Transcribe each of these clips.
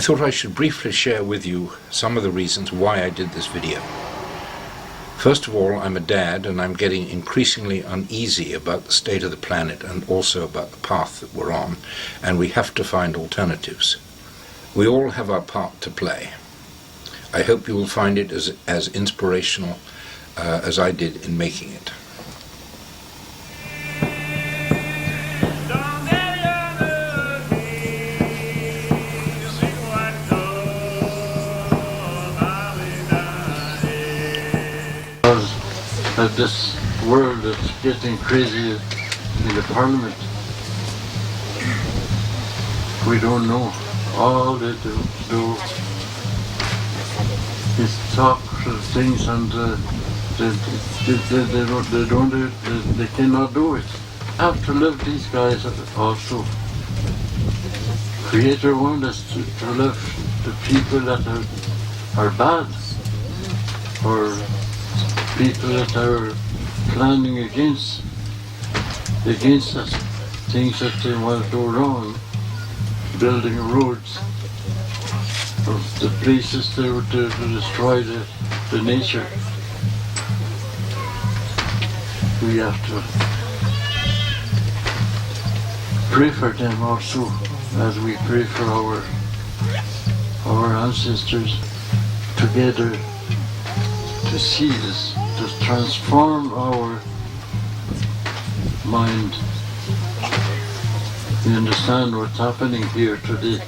thought I should briefly share with you some of the reasons why I did this video. First of all, I'm a dad and I'm getting increasingly uneasy about the state of the planet and also about the path that we're on, and we have to find alternatives. We all have our part to play. I hope you will find it as inspirational as I did in making it. That this world is getting crazy in the parliament. We don't know. All they do is talk things, and they cannot do it. Have to live these guys also. Creator wants us to live the people that are bad, or people that are planning against us, things that they want to do wrong, building roads, or the places to destroy the nature. We have to pray for them also, as we pray for our ancestors together, to see this, to transform our mind. We understand what's happening here today.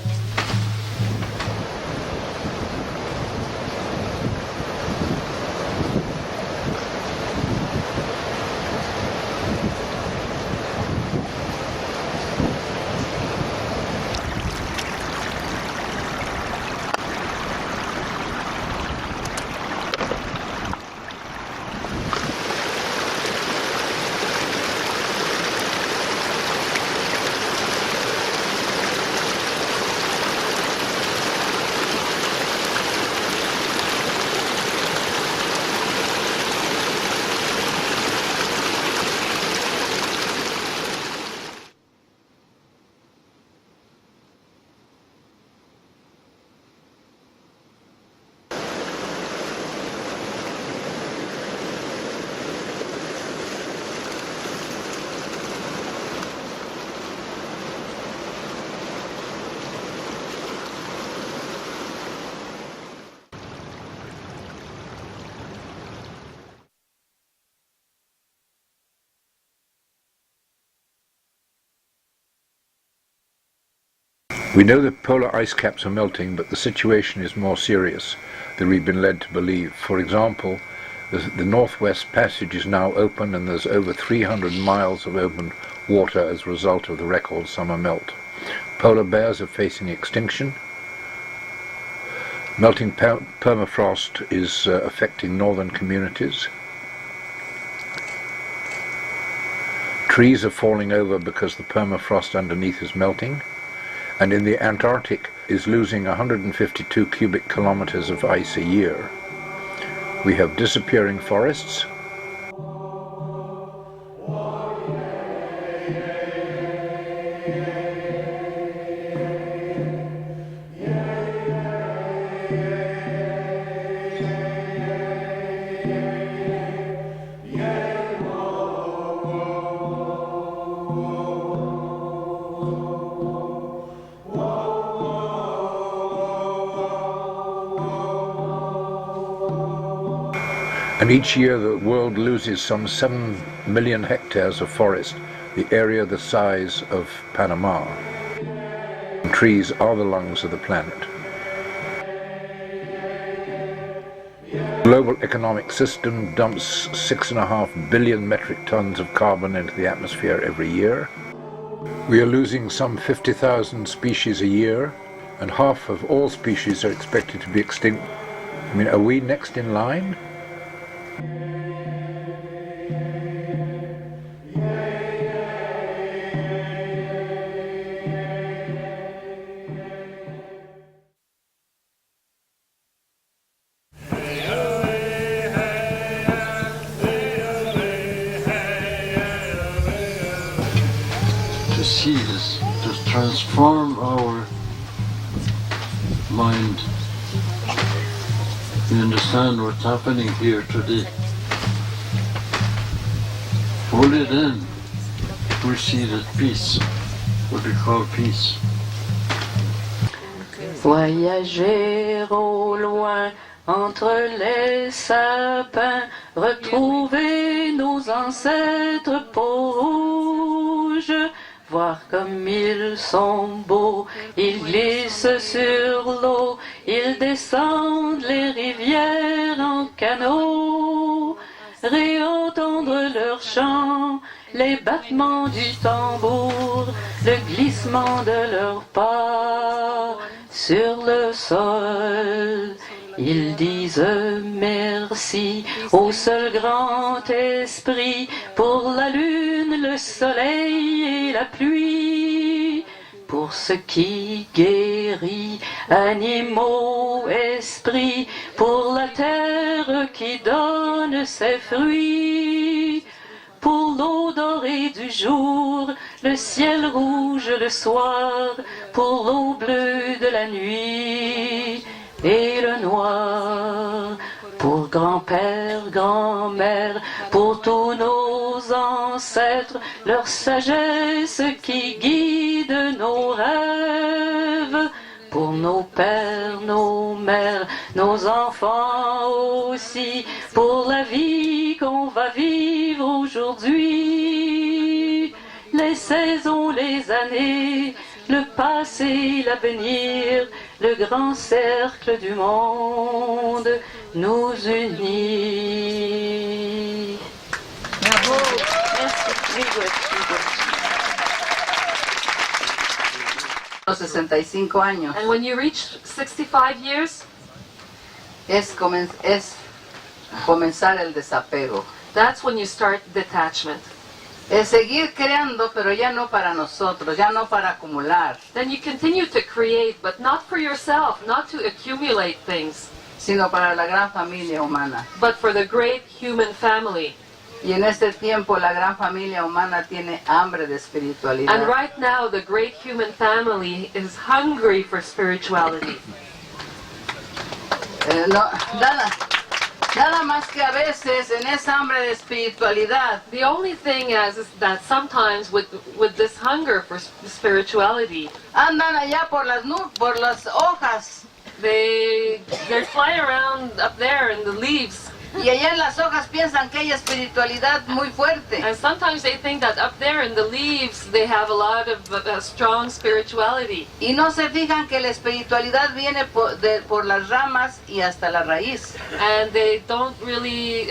We know that polar ice caps are melting, but the situation is more serious than we've been led to believe. For example, the Northwest Passage is now open, and there's over 300 miles of open water as a result of the record summer melt. Polar bears are facing extinction. Melting permafrost is affecting northern communities. Trees are falling over because the permafrost underneath is melting. And in the Antarctic is losing 152 cubic kilometers of ice a year. We have disappearing forests. And each year the world loses some 7 million hectares of forest, the area the size of Panama. And trees are the lungs of the planet. The global economic system dumps 6.5 billion metric tons of carbon into the atmosphere every year. We are losing some 50,000 species a year, and half of all species are expected to be extinct. I mean, are we next in line? To see this, to transform our mind. You understand what's happening here today. Only then we see that peace, what we call peace. Voyager au loin entre les sapins, retrouver nos ancêtres peau rouge, voir comme ils sont beaux, ils glissent sur l'eau, ils descendent les rivières en canot, réentendre leur chant, les battements du tambour, le glissement de leurs pas sur le sol. Ils disent merci au seul grand esprit pour la lune, le soleil et la pluie, pour ce qui guérit animaux, esprits, pour la terre qui donne ses fruits, pour l'eau dorée du jour, le ciel rouge le soir, pour l'eau bleue de la nuit et le noir, pour grand-père, grand-mère, pour tous nos ancêtres, leur sagesse qui guide nos rêves, pour nos pères, nos mères, nos enfants aussi, pour la vie qu'on va vivre aujourd'hui, les saisons, les années, le passé, l'avenir, le grand cercle du monde nous unit. Bravo! Los 65 años And when you reach 65 years, es comenzar el desapego. that's when you start detachment. Es seguir creando, pero ya no para nosotros, ya no para acumular, Then you continue to create, but not for yourself, not to accumulate things, sino para la gran familia humana. but for the great human family. Y en este tiempo la gran familia humana tiene hambre de And espiritualidad. right now, the great human family is hungry for spirituality. Nada más que a veces en esa hambre de espiritualidad The only thing is that sometimes with this hunger for spirituality, andan allá por las hojas, they fly around up there in the leaves. y allá en las hojas piensan que hay espiritualidad muy fuerte. And sometimes they think that up there in the leaves they have a lot of strong spirituality. Y no se fijan que la espiritualidad viene por las ramas y hasta la raíz. And they don't really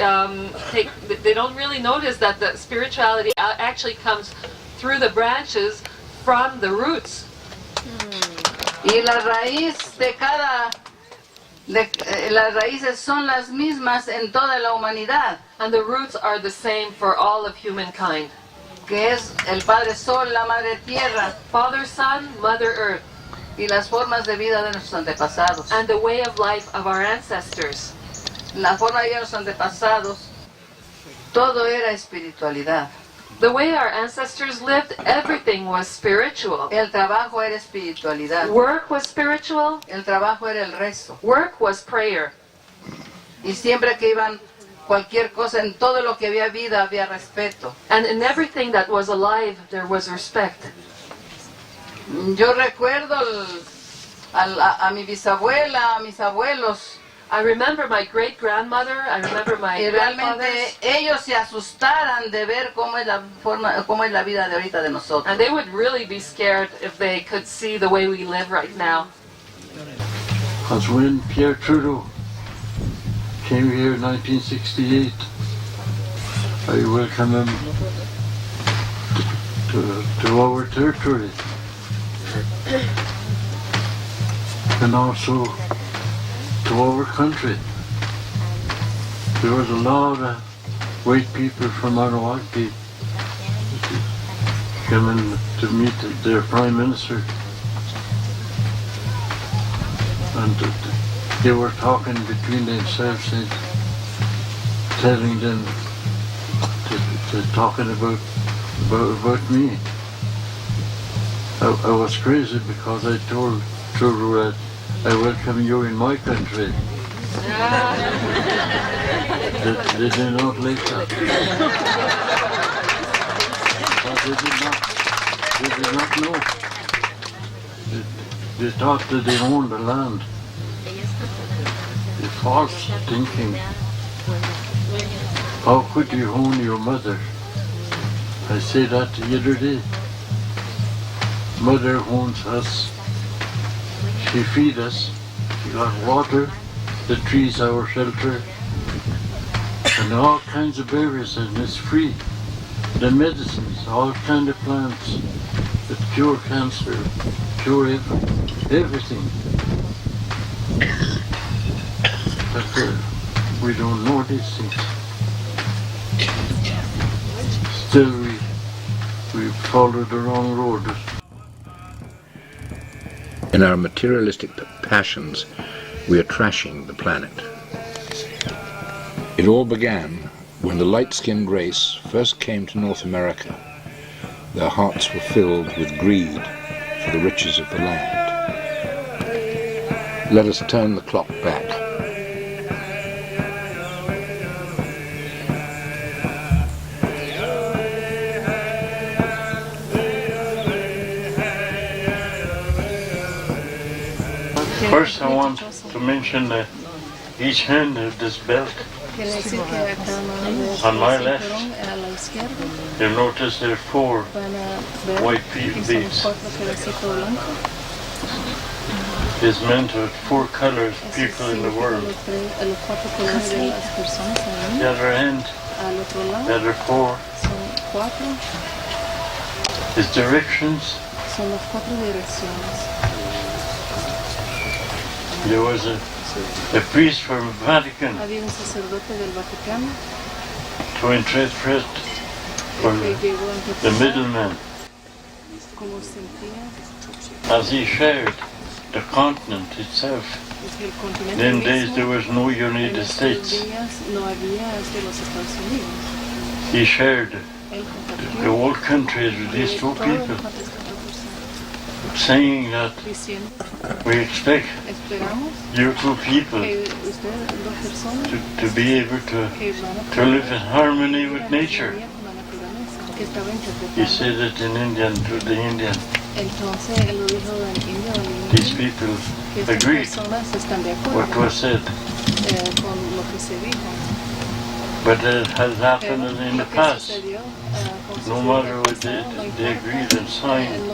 notice that the spirituality actually comes through the branches from the roots. Y la raíz las raíces son las mismas en toda la humanidad, And the roots are the same for all of humankind. que es el Padre Sol, la Madre Tierra Father, Son, Mother Earth, y las formas de vida de nuestros antepasados. and the way of life of our ancestors. La forma de vida de nuestros antepasados, todo era espiritualidad. The way our ancestors lived, everything was spiritual. El trabajo era espiritualidad. Work was spiritual. El trabajo era el rezo. Work was prayer. Y siempre que iban cualquier cosa, en todo lo que había vida, había respeto. And in everything that was alive, there was respect. Yo recuerdo a mi bisabuela, a mis abuelos, I remember my great-grandmother, I remember my y realmente grandfathers, ellos se asustaran de ver cómo es la vida de ahorita de nosotros. and they would really be scared if they could see the way we live right now. Because when Pierre Trudeau came here in 1968, I welcomed him to our territory. And also to our country. There was a lot of white people from Anawaki coming to meet their Prime Minister. And they were talking between themselves and telling them, talking about me. I was crazy because I told Trudeau that I welcome you in my country. They did not like that. But they did not know. They thought that they owned the land. The false thinking. How could you own your mother? I say that the other day. Mother owns us. She feeds us. She got water. The trees are our shelter. And all kinds of berries, and it's free. The medicines, all kinds of plants that cure cancer, cure everything. But we don't know these things. Still we follow the wrong road. In our materialistic passions, we are trashing the planet. It all began when the light-skinned race first came to North America. Their hearts were filled with greed for the riches of the land. Let us turn the clock back. First I want to mention that each hand of this belt. On my left, you'll notice there are 4 white beads. It's meant to 4 colors of people in the world. The other hand, the other 4, is directions. There was a priest from Vatican to interpret for the middleman. As he shared the continent itself, in them days there was no United States. He shared the whole country with these 2 people, saying that we expect you 2 people to be able to live in harmony with nature. He said it in Indian to the Indian. These people agreed what was said. But it has happened in the past. No matter what they agreed and signed,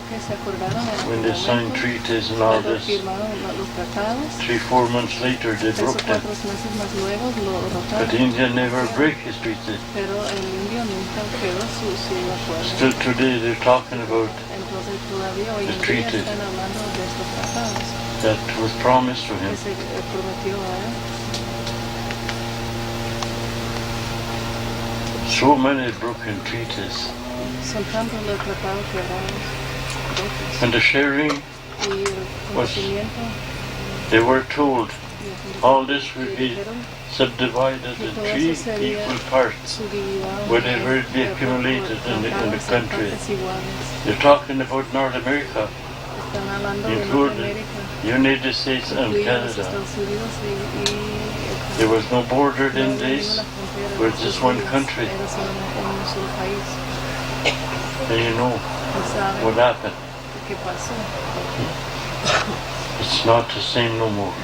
when they signed treaties and all this, 3-4 months later they broke them. But India never break his treaty. Still today they're talking about the treaty that was promised to him. So many broken treaties. And the sharing was, they were told, all this will be subdivided in 3 equal parts, whatever it be accumulated in the country. They're talking about North America, including United States and Canada. There was no border in days. We're just one country. And you know what happened. It's not the same no more.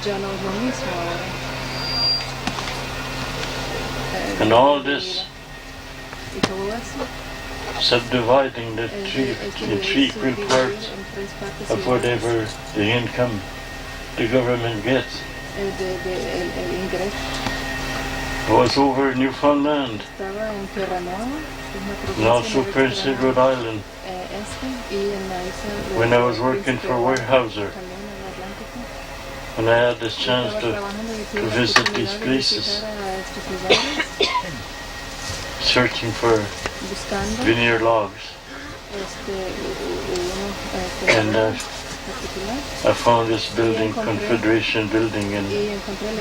And all this subdividing the in 3 equal parts of whatever the income the government gets. Was over Newfoundland and also Prince Edward Island. When I was working for Weyerhaeuser, and I had this chance to visit these places, searching for veneer logs, and I found this building, Confederation building in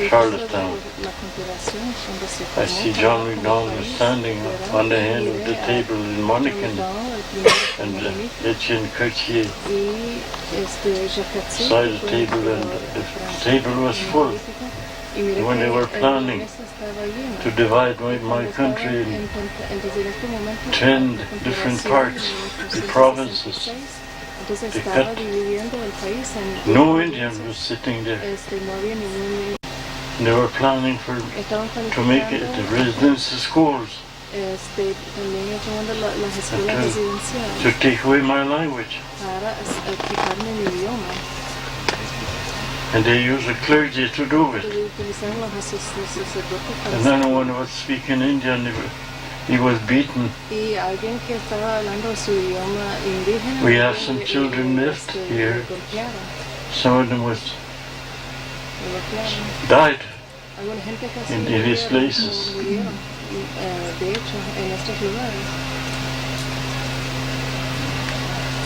Charlottetown. I see John MacDonald standing on the end of the table in Monacan, and Etienne Cartier y Jacques side the table, and the table was full. y mira When que they were la planning mesa estaba llena. to divide my Estaban country in entonces en este momento 10 la different confederación parts, de the provinces. 1966, entonces They estaba cut. dividiendo el país en No Indian was sitting there. no había ningún They were planning estaban to make it the planificando residence schools, también tomando las escuelas to residenciales take away my language. para quitarme mi idioma. And they used the clergy to do it. Utilizaron los sacerdotes para And then when I was speaking Indian, he was beaten. y alguien que estaba hablando su idioma indígena. We have some children left here. Some of them died Alguna gente casi in these places. murieron, de hecho, en estos lugares.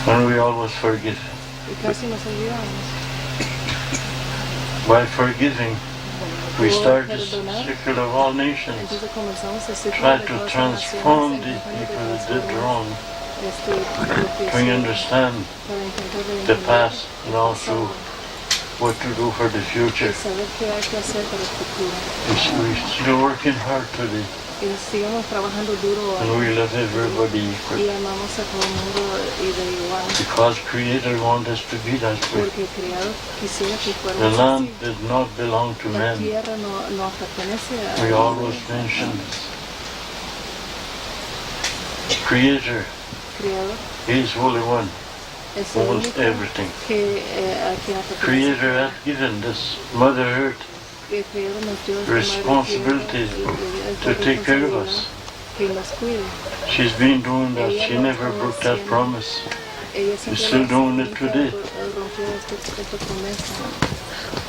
And we always forgive. Y casi nos olvidamos. By forgiving, we start the circle of all nations. Entonces comenzamos el ciclo Try de to todas las transform naciones, the intentando people that transformar, did wrong, lo que to hicieron, understand para intentar the entender past and el also pasado, what to do for the future. saber qué hay que hacer para el futuro. We're still working hard today, Y sigamos trabajando duro and we love everybody y equal, amamos a todo el mundo y de igual. because Creator wants us to be that way. Porque el Creador quisiera que The fuéramos land así. did not belong to La men. tierra no pertenece a We los always mention this. Creator, Creador. He is Holy One, Es el owns único everything. que a quien pertenece. Creator has given this Mother Earth El Creador nos dio esta madre responsibility tierra, to esta take care of responsabilidad us. que nos cuide. She's been doing that. Ella She lo never está broke that haciendo. promise. Ella siempre still doing it nunca today. rompió esta promesa.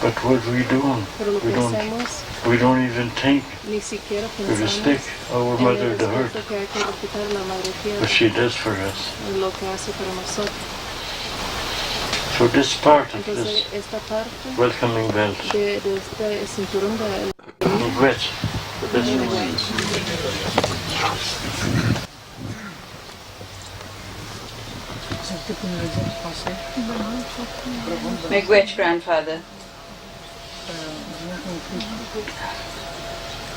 But what we do, Pero lo que we don't even think ni siquiera to pensamos respect our en Mother el the Earth, respeto que hay que respetar a la Madre Tierra, but she does for us. lo que hace para nosotros. So this part of Entonces, this esta parte welcoming belt, de este cinturón de wedge, this My great grandfather.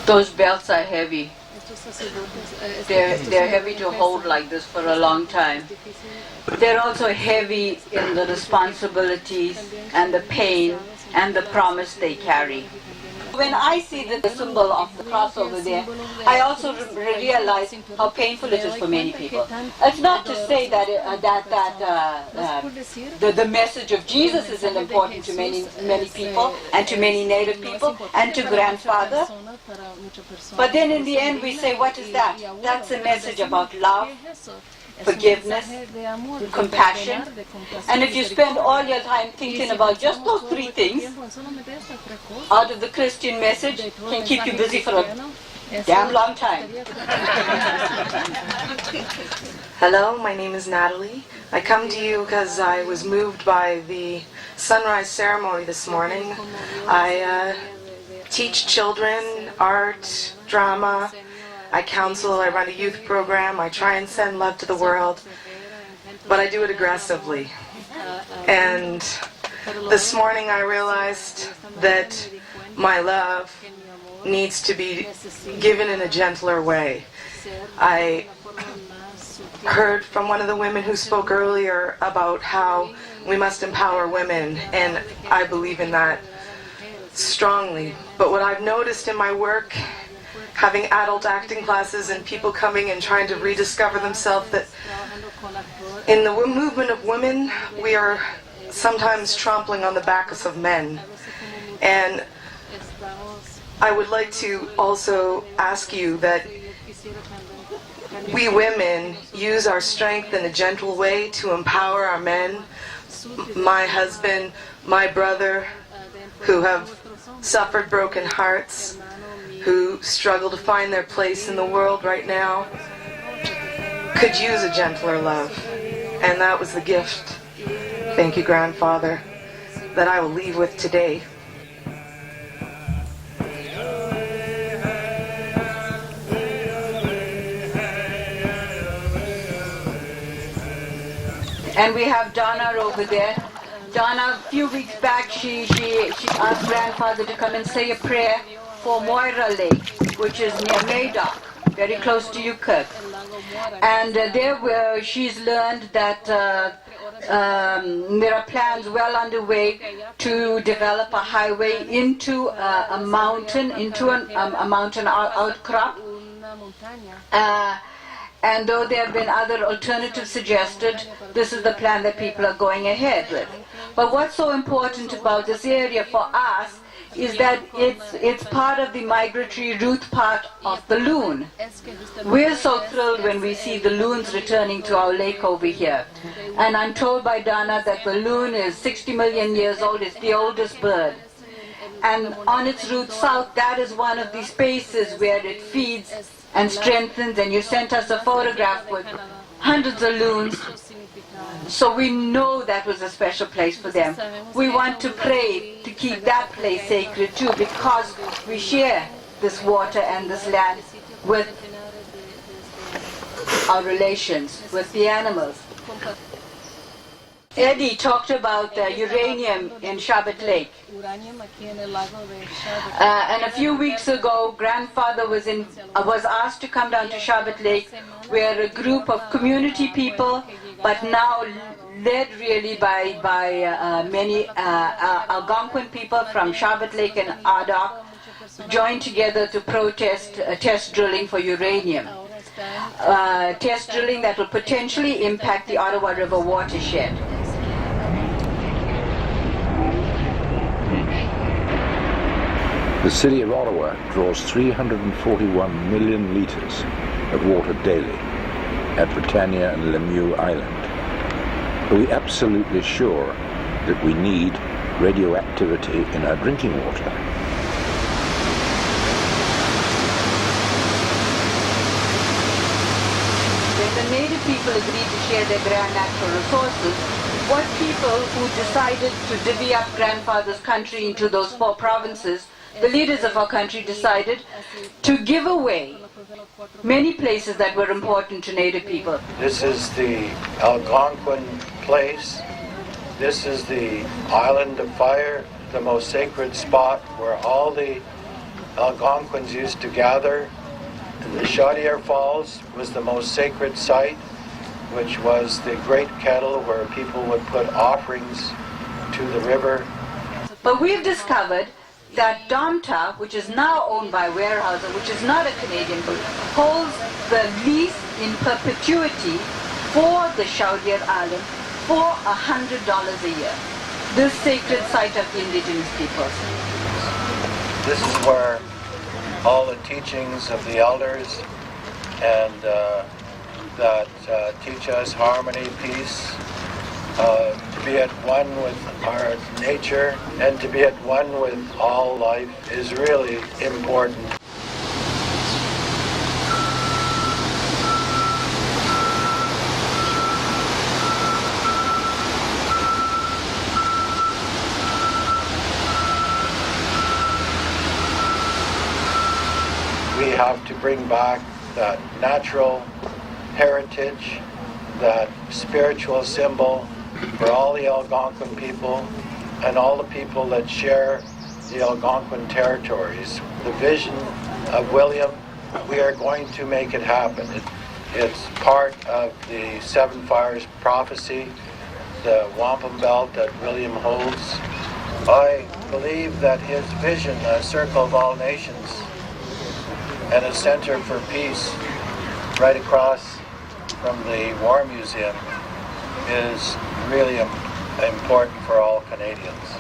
Those belts are heavy. estos sacerdotes, They're heavy to hold like this for a long time. They're also heavy in the responsibilities and the pain and the promise they carry. When I see the symbol of the cross over there, I also realize how painful it is for many people. It's not to say that the message of Jesus isn't important to many people and to many Native people and to grandfather. But then in the end we say, what is that? That's a message about love, forgiveness, compassion. And if you spend all your time thinking about just those three things, out of the Christian message can keep you busy for a damn long time. Hello, my name is Natalie. I come to you because I was moved by the sunrise ceremony this morning. I teach children art, drama. I counsel, I run a youth program, I try and send love to the world, but I do it aggressively. And this morning I realized that my love needs to be given in a gentler way. I heard from one of the women who spoke earlier about how we must empower women, and I believe in that strongly. But what I've noticed in my work, having adult acting classes and people coming and trying to rediscover themselves, that in the movement of women, we are sometimes trampling on the backs of men. And I would like to also ask you that we women use our strength in a gentle way to empower our men. My husband, my brother, who have suffered broken hearts, who struggle to find their place in the world right now, could use a gentler love. And that was the gift, thank you, Grandfather, that I will leave with today. And we have Donna over there. Donna, a few weeks back, she asked grandfather to come and say a prayer for Moira Lake, which is near Madoc, very close to Yukirk. And she's learned that there are plans well underway to develop a highway into a mountain, into a mountain outcrop. And though there have been other alternatives suggested, this is the plan that people are going ahead with. But what's so important about this area for us is that it's part of the migratory route part of the loon. We're so thrilled when we see the loons returning to our lake over here. And I'm told by Donna that the loon is 60 million years old. It's the oldest bird. And on its route south, that is one of the spaces where it feeds and strengthens. And you sent us a photograph with hundreds of loons. So we know that was a special place for them. We want to pray to keep that place sacred too, because we share this water and this land with our relations, with the animals. Eddie talked about uranium in Shabbat Lake. And a few weeks ago, grandfather was asked to come down to Shabbat Lake, where a group of community people, but now led really by many Algonquin people from Shabbat Lake and Ardoch, joined together to protest test drilling for uranium. Test drilling that will potentially impact the Ottawa River watershed. The city of Ottawa draws 341 million litres of water daily at Britannia and Lemieux Island. Are we absolutely sure that we need radioactivity in our drinking water? When the native people agreed to share their grand natural resources, what people who decided to divvy up grandfather's country into those 4 provinces, the leaders of our country decided to give away many places that were important to native people. This is the Algonquin place. This is the Island of Fire, the most sacred spot where all the Algonquins used to gather. The Chaudière Falls was the most sacred site, which was the great kettle where people would put offerings to the river. But we've discovered that Domta, which is now owned by Weyerhaeuser, which is not a Canadian group, holds the lease in perpetuity for the Chaudière Island for $100 a year. This sacred site of the indigenous peoples. This is where all the teachings of the elders and that teach us harmony, peace, to be at one with our nature and to be at one with all life is really important. We have to bring back that natural heritage, that spiritual symbol for all the Algonquin people and all the people that share the Algonquin territories. The vision of William, we are going to make it happen. It's part of the Seven Fires prophecy, the wampum belt that William holds. I believe that his vision, a circle of all nations, and a center for peace right across from the War Museum is really important for all Canadians.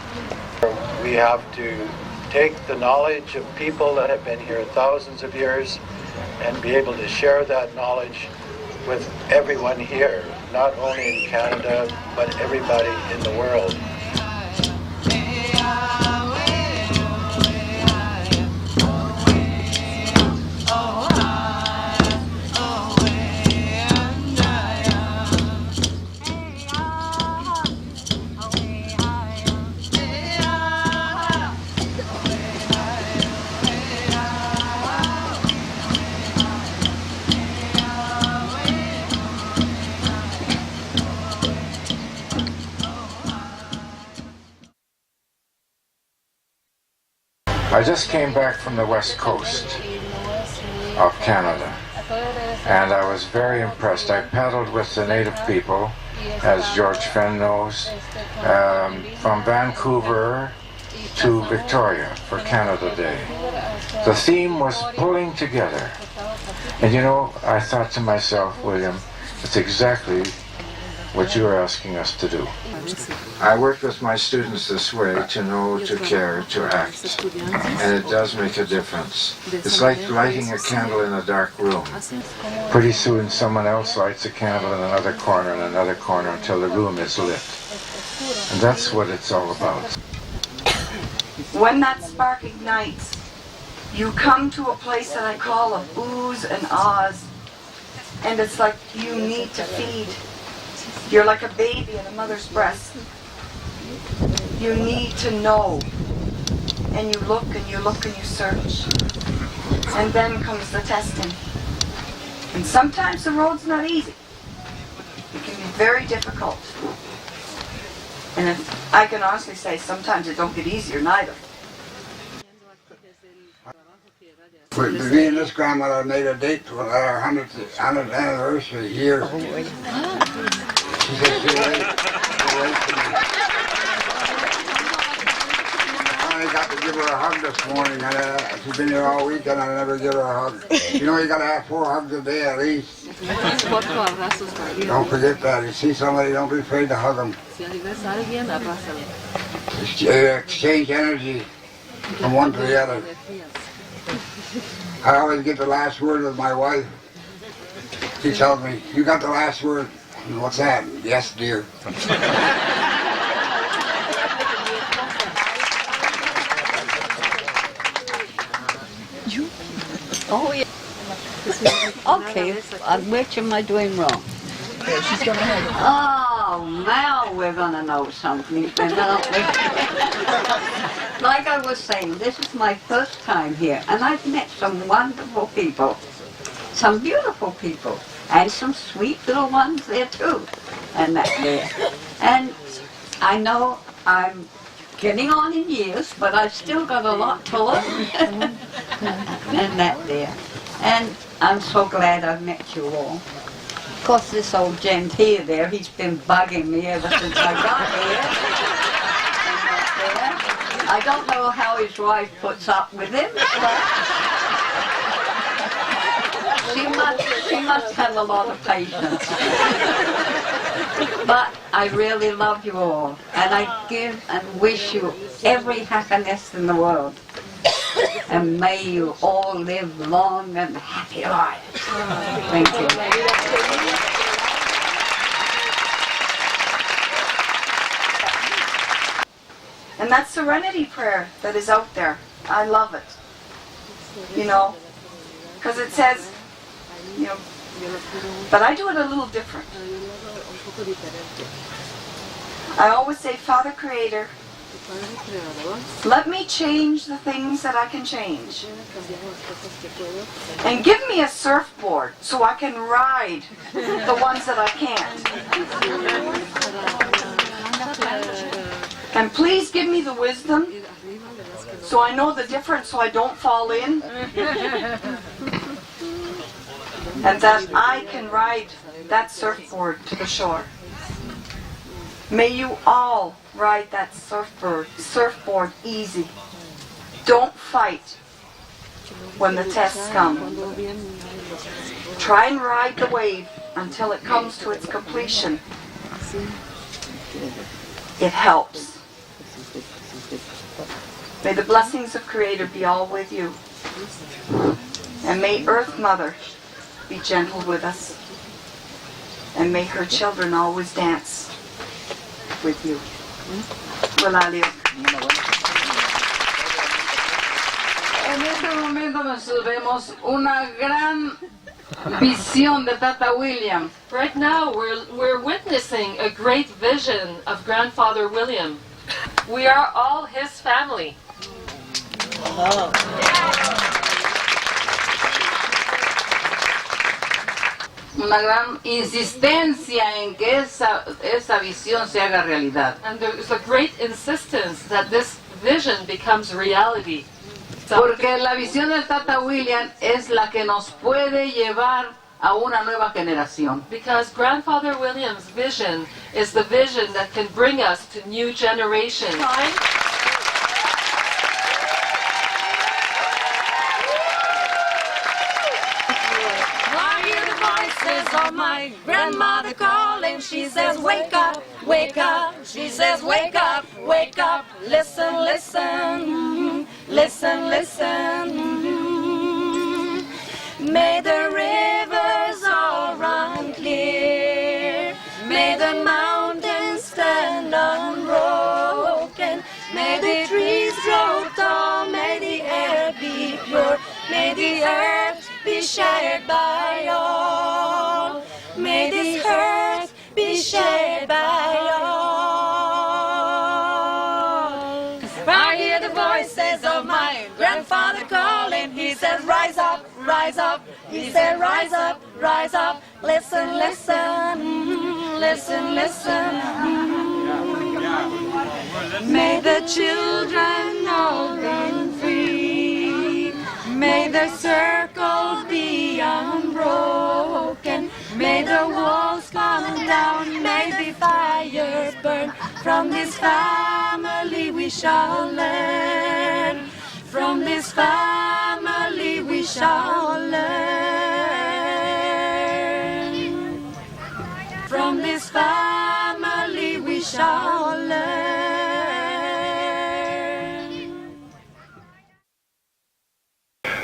We have to take the knowledge of people that have been here thousands of years and be able to share that knowledge with everyone here, not only in Canada, but everybody in the world. I just came back from the west coast of Canada, and I was very impressed. I paddled with the native people, as George Fenn knows, from Vancouver to Victoria for Canada Day. The theme was pulling together. And you know, I thought to myself, William, it's exactly what you're asking us to do. I work with my students this way, to know, to care, to act. And it does make a difference. It's like lighting a candle in a dark room. Pretty soon someone else lights a candle in another corner until the room is lit. And that's what it's all about. When that spark ignites, you come to a place that I call of oohs and ahs. And it's like you need to feed. You're like a baby in a mother's breast. You need to know. And you look and you look and you search. And then comes the testing. And sometimes the road's not easy. It can be very difficult. And if I can honestly say, sometimes it don't get easier neither. Me and this grandmother made a date for our 100th anniversary year. She said she waited for me. I got to give her a hug this morning. And, she's been here all week and I never give her a hug. You know, you got to have 4 hugs a day at least. Don't forget that. You see somebody, don't be afraid to hug them. Exchange energy from one to the other. I always get the last word with my wife. She tells me, you got the last word. And what's that? Yes, dear. Oh, yeah. Okay, which am I doing wrong? Oh, now we're going to know something, aren't we? Like I was saying, this is my first time here, and I've met some wonderful people, some beautiful people, and some sweet little ones there too, and that there. And I know I'm getting on in years, but I've still got a lot to learn, and that there. And I'm so glad I've met you all. Of course, this old gent here there, he's been bugging me ever since I got here. I don't know how his wife puts up with him, but she must have a lot of patience. But I really love you all, and I give and wish you every happiness in the world. And may you all live long and happy lives. Thank you. And that serenity prayer that is out there, I love it. You know, because it says, you know, but I do it a little different. I always say, Father Creator, let me change the things that I can change. And give me a surfboard so I can ride the ones that I can't. And please give me the wisdom so I know the difference so I don't fall in. And that I can ride that surfboard to the shore. May you all ride that surfboard easy. Don't fight when the tests come. Try and ride the wave until it comes to its completion. It helps. May the blessings of Creator be all with you. And may Earth Mother be gentle with us. And may her children always dance with you. Walalio. En este momento nosotros vemos una gran visión de Tata William. Right now, we're witnessing a great vision of Grandfather William. We are all his family. Una gran insistencia en que esa visión se haga realidad. And there's a great insistence that this vision becomes reality. itself. Porque la visión del Tata William es la que nos puede llevar a una nueva generación. Because Grandfather William's vision is the vision that can bring us to new generations. I hear the voices of my grandmother calling. She says, wake up, wake up. She says, wake up, wake up. Listen, listen, listen, listen. May the rivers all run clear. May the mountains stand unbroken. May the trees grow tall. May the air be pure. May the earth be shared by all. May this earth be shared by all. I hear the voices of my grandfather calling. He says, rise up, rise up. He said, rise up, rise up. Listen, listen, listen, listen. May the children all run free. May the circle be unbroken. May the walls come down. May the fire burn. From this family we shall learn. From this family we shall learn. From this family we shall learn.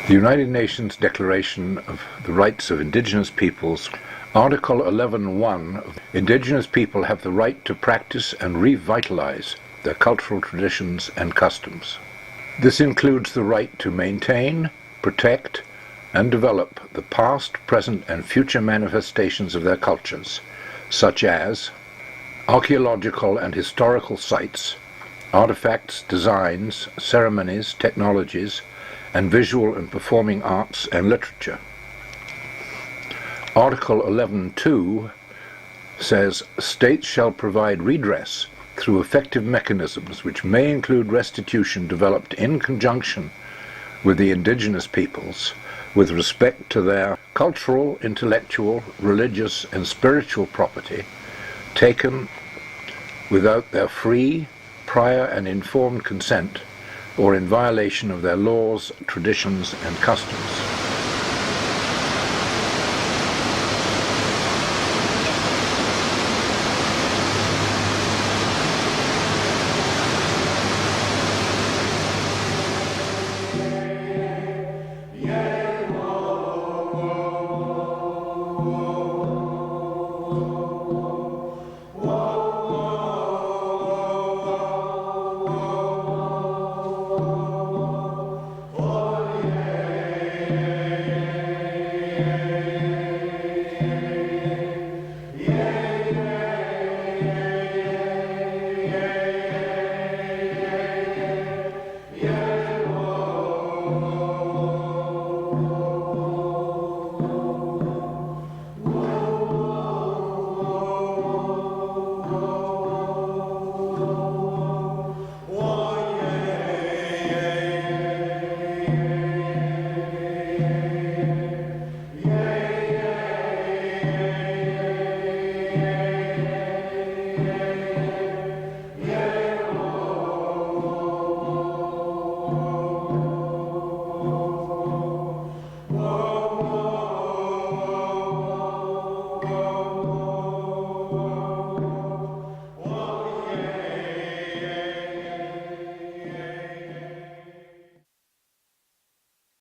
The United Nations Declaration of the Rights of Indigenous Peoples, Article 11.1, Indigenous people have the right to practice and revitalize their cultural traditions and customs. This includes the right to maintain, protect, and develop the past, present, and future manifestations of their cultures, such as archaeological and historical sites, artifacts, designs, ceremonies, technologies, and visual and performing arts and literature. Article 11.2 says, states shall provide redress through effective mechanisms which may include restitution developed in conjunction with the indigenous peoples with respect to their cultural, intellectual, religious, and spiritual property taken without their free, prior, and informed consent, or in violation of their laws, traditions, and customs.